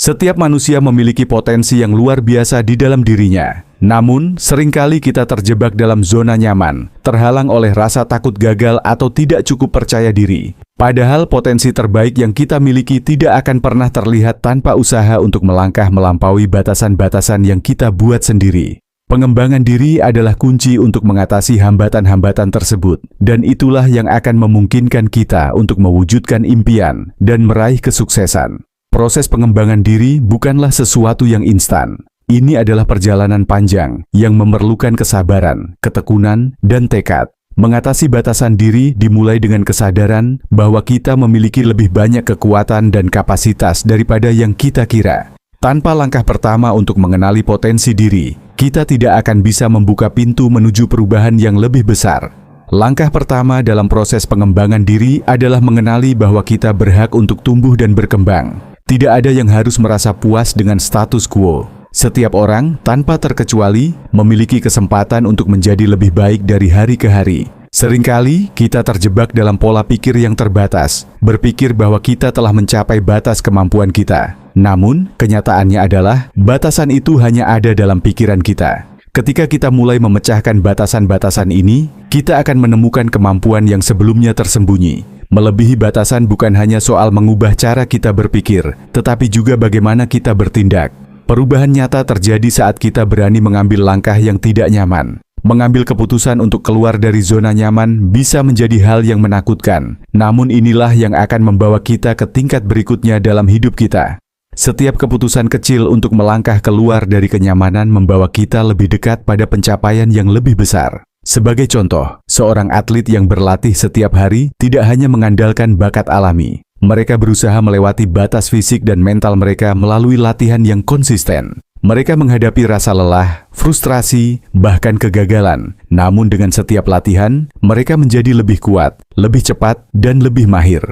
Setiap manusia memiliki potensi yang luar biasa di dalam dirinya. Namun, seringkali kita terjebak dalam zona nyaman, terhalang oleh rasa takut gagal atau tidak cukup percaya diri. Padahal potensi terbaik yang kita miliki tidak akan pernah terlihat tanpa usaha untuk melangkah melampaui batasan-batasan yang kita buat sendiri. Pengembangan diri adalah kunci untuk mengatasi hambatan-hambatan tersebut, dan itulah yang akan memungkinkan kita untuk mewujudkan impian dan meraih kesuksesan. Proses pengembangan diri bukanlah sesuatu yang instan. Ini adalah perjalanan panjang yang memerlukan kesabaran, ketekunan, dan tekad. Mengatasi batasan diri dimulai dengan kesadaran bahwa kita memiliki lebih banyak kekuatan dan kapasitas daripada yang kita kira. Tanpa langkah pertama untuk mengenali potensi diri, kita tidak akan bisa membuka pintu menuju perubahan yang lebih besar. Langkah pertama dalam proses pengembangan diri adalah mengenali bahwa kita berhak untuk tumbuh dan berkembang. Tidak ada yang harus merasa puas dengan status quo. Setiap orang, tanpa terkecuali, memiliki kesempatan untuk menjadi lebih baik dari hari ke hari. Seringkali, kita terjebak dalam pola pikir yang terbatas, berpikir bahwa kita telah mencapai batas kemampuan kita. Namun, kenyataannya adalah, batasan itu hanya ada dalam pikiran kita. Ketika kita mulai memecahkan batasan-batasan ini, kita akan menemukan kemampuan yang sebelumnya tersembunyi. Melebihi batasan bukan hanya soal mengubah cara kita berpikir, tetapi juga bagaimana kita bertindak. Perubahan nyata terjadi saat kita berani mengambil langkah yang tidak nyaman. Mengambil keputusan untuk keluar dari zona nyaman bisa menjadi hal yang menakutkan, namun inilah yang akan membawa kita ke tingkat berikutnya dalam hidup kita. Setiap keputusan kecil untuk melangkah keluar dari kenyamanan membawa kita lebih dekat pada pencapaian yang lebih besar. Sebagai contoh, seorang atlet yang berlatih setiap hari tidak hanya mengandalkan bakat alami. Mereka berusaha melewati batas fisik dan mental mereka melalui latihan yang konsisten. Mereka menghadapi rasa lelah, frustrasi, bahkan kegagalan. Namun dengan setiap latihan, mereka menjadi lebih kuat, lebih cepat, dan lebih mahir.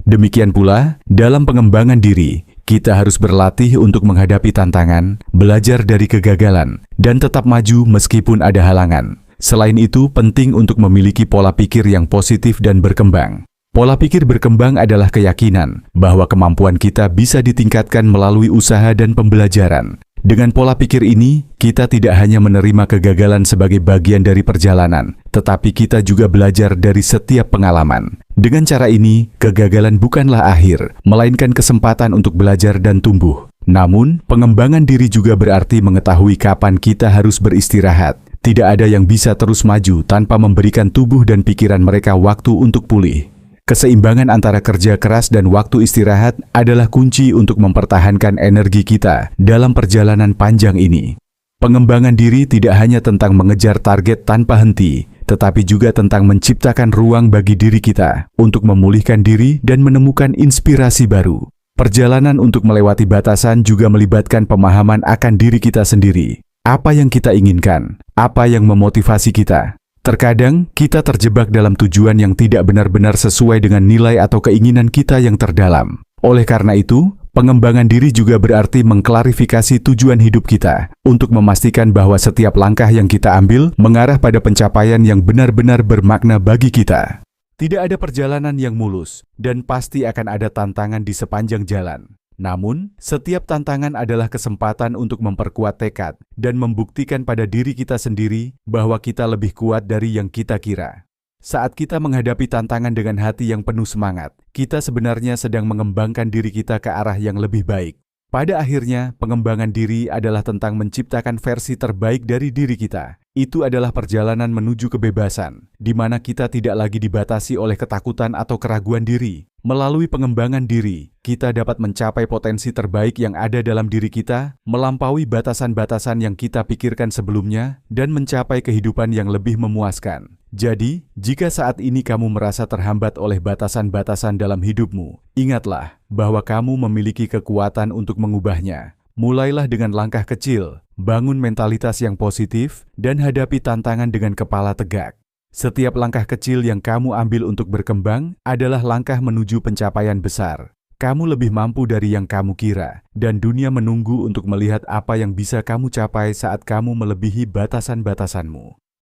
Demikian pula, dalam pengembangan diri, kita harus berlatih untuk menghadapi tantangan, belajar dari kegagalan, dan tetap maju meskipun ada halangan. Selain itu, penting untuk memiliki pola pikir yang positif dan berkembang. Pola pikir berkembang adalah keyakinan bahwa kemampuan kita bisa ditingkatkan melalui usaha dan pembelajaran. Dengan pola pikir ini, kita tidak hanya menerima kegagalan sebagai bagian dari perjalanan, tetapi kita juga belajar dari setiap pengalaman. Dengan cara ini, kegagalan bukanlah akhir, melainkan kesempatan untuk belajar dan tumbuh. Namun, pengembangan diri juga berarti mengetahui kapan kita harus beristirahat. Tidak ada yang bisa terus maju tanpa memberikan tubuh dan pikiran mereka waktu untuk pulih. Keseimbangan antara kerja keras dan waktu istirahat adalah kunci untuk mempertahankan energi kita dalam perjalanan panjang ini. Pengembangan diri tidak hanya tentang mengejar target tanpa henti, tetapi juga tentang menciptakan ruang bagi diri kita untuk memulihkan diri dan menemukan inspirasi baru. Perjalanan untuk melewati batasan juga melibatkan pemahaman akan diri kita sendiri. Apa yang kita inginkan? Apa yang memotivasi kita? Terkadang, kita terjebak dalam tujuan yang tidak benar-benar sesuai dengan nilai atau keinginan kita yang terdalam. Oleh karena itu, pengembangan diri juga berarti mengklarifikasi tujuan hidup kita, untuk memastikan bahwa setiap langkah yang kita ambil mengarah pada pencapaian yang benar-benar bermakna bagi kita. Tidak ada perjalanan yang mulus, dan pasti akan ada tantangan di sepanjang jalan. Namun, setiap tantangan adalah kesempatan untuk memperkuat tekad dan membuktikan pada diri kita sendiri bahwa kita lebih kuat dari yang kita kira. Saat kita menghadapi tantangan dengan hati yang penuh semangat, kita sebenarnya sedang mengembangkan diri kita ke arah yang lebih baik. Pada akhirnya, pengembangan diri adalah tentang menciptakan versi terbaik dari diri kita. Itu adalah perjalanan menuju kebebasan, di mana kita tidak lagi dibatasi oleh ketakutan atau keraguan diri. Melalui pengembangan diri, kita dapat mencapai potensi terbaik yang ada dalam diri kita, melampaui batasan-batasan yang kita pikirkan sebelumnya, dan mencapai kehidupan yang lebih memuaskan. Jadi, jika saat ini kamu merasa terhambat oleh batasan-batasan dalam hidupmu, ingatlah bahwa kamu memiliki kekuatan untuk mengubahnya. Mulailah dengan langkah kecil, bangun mentalitas yang positif, dan hadapi tantangan dengan kepala tegak. Setiap langkah kecil yang kamu ambil untuk berkembang adalah langkah menuju pencapaian besar. Kamu lebih mampu dari yang kamu kira, dan dunia menunggu untuk melihat apa yang bisa kamu capai saat kamu melebihi batasan-batasanmu.